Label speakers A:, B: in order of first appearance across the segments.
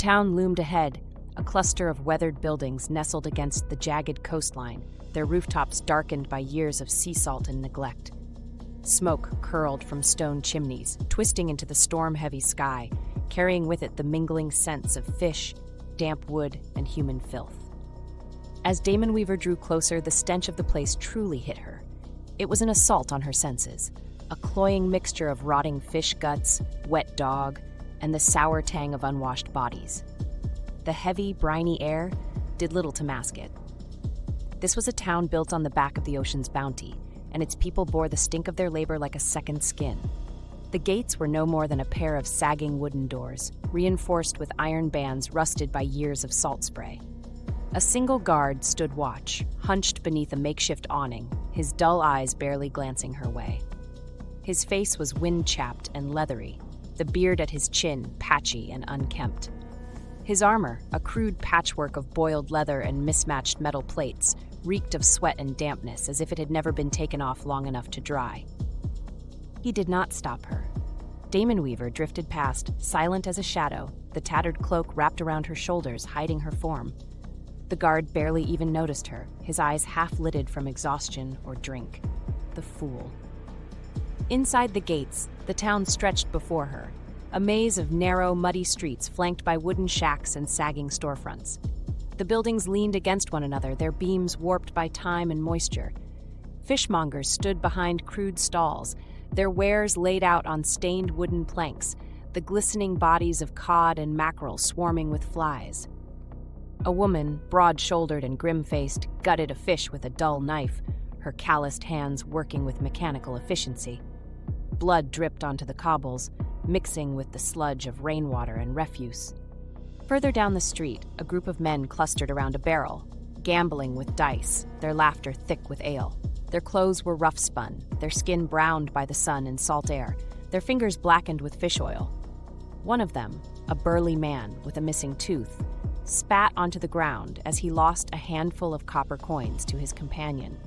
A: town loomed ahead, a cluster of weathered buildings nestled against the jagged coastline, their rooftops darkened by years of sea salt and neglect. Smoke curled from stone chimneys, twisting into the storm-heavy sky, carrying with it the mingling scents of fish, damp wood, and human filth. As Daemonweaver drew closer, the stench of the place truly hit her. It was an assault on her senses, a cloying mixture of rotting fish guts, wet dog, and the sour tang of unwashed bodies. The heavy, briny air did little to mask it. This was a town built on the back of the ocean's bounty, and its people bore the stink of their labor like a second skin. The gates were no more than a pair of sagging wooden doors, reinforced with iron bands rusted by years of salt spray. A single guard stood watch, hunched beneath a makeshift awning, his dull eyes barely glancing her way. His face was wind-chapped and leathery, the beard at his chin patchy and unkempt. His armor, a crude patchwork of boiled leather and mismatched metal plates, reeked of sweat and dampness as if it had never been taken off long enough to dry. He did not stop her. Daemonweaver drifted past, silent as a shadow, the tattered cloak wrapped around her shoulders, hiding her form. The guard barely even noticed her, his eyes half-lidded from exhaustion or drink. The fool. Inside the gates, the town stretched before her, a maze of narrow, muddy streets flanked by wooden shacks and sagging storefronts. The buildings leaned against one another, their beams warped by time and moisture. Fishmongers stood behind crude stalls, their wares laid out on stained wooden planks, the glistening bodies of cod and mackerel swarming with flies. A woman, broad-shouldered and grim-faced, gutted a fish with a dull knife, her calloused hands working with mechanical efficiency. Blood dripped onto the cobbles, mixing with the sludge of rainwater and refuse. Further down the street, a group of men clustered around a barrel, gambling with dice, their laughter thick with ale. Their clothes were rough-spun, their skin browned by the sun and salt air, their fingers blackened with fish oil. One of them, a burly man with a missing tooth, spat onto the ground as he lost a handful of copper coins to his companion.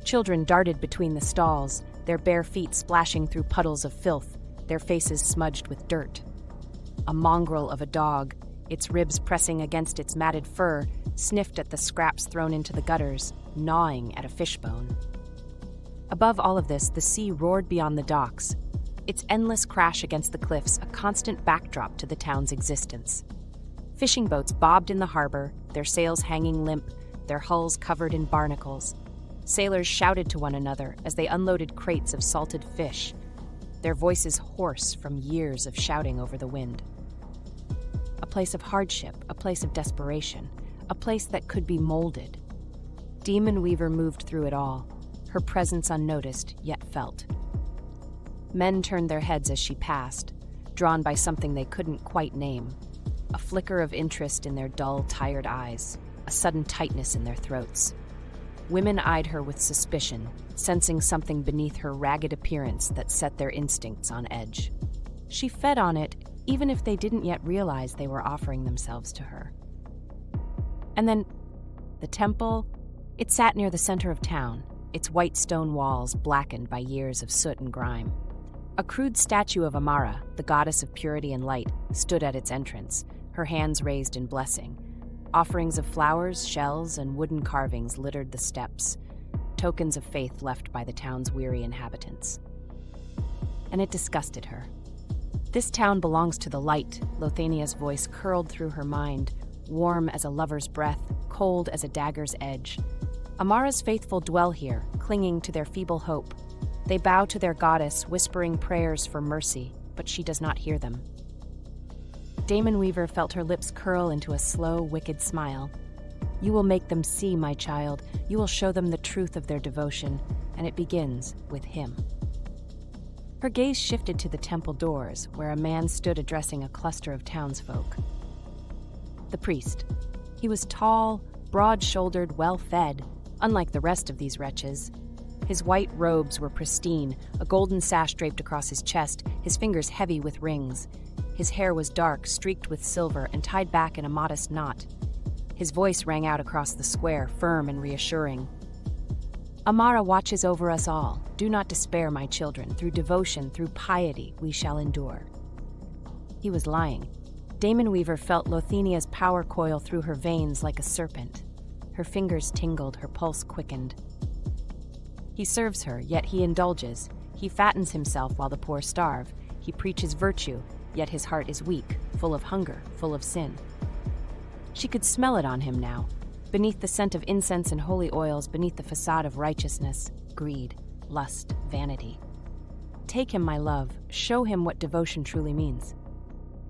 A: Children darted between the stalls, their bare feet splashing through puddles of filth, their faces smudged with dirt. A mongrel of a dog, its ribs pressing against its matted fur, sniffed at the scraps thrown into the gutters, gnawing at a fishbone. Above all of this, the sea roared beyond the docks, its endless crash against the cliffs a constant backdrop to the town's existence. Fishing boats bobbed in the harbor, their sails hanging limp, their hulls covered in barnacles. Sailors shouted to one another as they unloaded crates of salted fish, their voices hoarse from years of shouting over the wind. A place of hardship, a place of desperation, a place that could be molded. Daemonweaver moved through it all, her presence unnoticed, yet felt. Men turned their heads as she passed, drawn by something they couldn't quite name. A flicker of interest in their dull, tired eyes, a sudden tightness in their throats. Women eyed her with suspicion, sensing something beneath her ragged appearance that set their instincts on edge. She fed on it, even if they didn't yet realize they were offering themselves to her. And then, the temple, it sat near the center of town, its white stone walls blackened by years of soot and grime. A crude statue of Amara, the goddess of purity and light, stood at its entrance, her hands raised in blessing. Offerings of flowers, shells, and wooden carvings littered the steps, tokens of faith left by the town's weary inhabitants. And it disgusted her. This town belongs to the light, Llothenia's voice curled through her mind, warm as a lover's breath, cold as a dagger's edge. Amara's faithful dwell here, clinging to their feeble hope. They bow to their goddess, whispering prayers for mercy, but she does not hear them. Daemonweaver felt her lips curl into a slow, wicked smile. You will make them see, my child. You will show them the truth of their devotion, and it begins with him. Her gaze shifted to the temple doors, where a man stood addressing a cluster of townsfolk. The priest. He was tall, broad-shouldered, well-fed, unlike the rest of these wretches. His white robes were pristine, a golden sash draped across his chest, his fingers heavy with rings. His hair was dark, streaked with silver, and tied back in a modest knot. His voice rang out across the square, firm and reassuring. Amara watches over us all. Do not despair, my children. Through devotion, through piety, we shall endure. He was lying. Daemonweaver felt Llothenia's power coil through her veins like a serpent. Her fingers tingled, her pulse quickened. He serves her, yet he indulges. He fattens himself while the poor starve. He preaches virtue, yet his heart is weak, full of hunger, full of sin. She could smell it on him now, beneath the scent of incense and holy oils, beneath the facade of righteousness, greed, lust, vanity. Take him, my love. Show him what devotion truly means.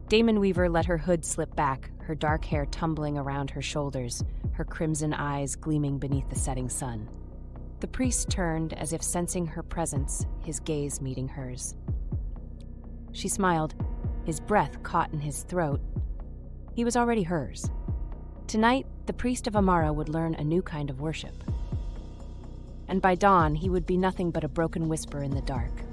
A: Daemonweaver let her hood slip back, her dark hair tumbling around her shoulders, her crimson eyes gleaming beneath the setting sun. The priest turned as if sensing her presence, his gaze meeting hers. She smiled, his breath caught in his throat. He was already hers. Tonight, the Priest of Amara would learn a new kind of worship. And by dawn, he would be nothing but a broken whisper in the dark.